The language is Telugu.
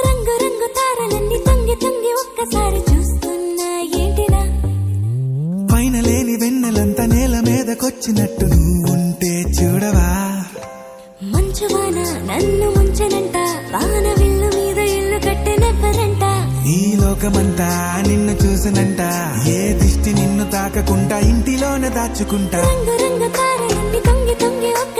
రంగు రంగు తారలన్నీ తొంగి తొంగి ఒక్కసారి చూస్తున్నా ఏంటిరా? పైన లేని వెన్నెలంతా నేల మీదకొచ్చినట్టు నువ్వుంటే చూడవా? మంచువాన నన్ను ముంచనంట, వాన విల్లు మీద ఇల్లు కట్టెనెవ్వరంట. ఈ లోకమంతా నిన్ను చూసినంట, ఏ దిష్టి నిన్ను తాకకుండా ఇంటిలోనే దాచుకుంటా. రంగు రంగు తారలన్నీ తొంగి తొంగి ఒక్క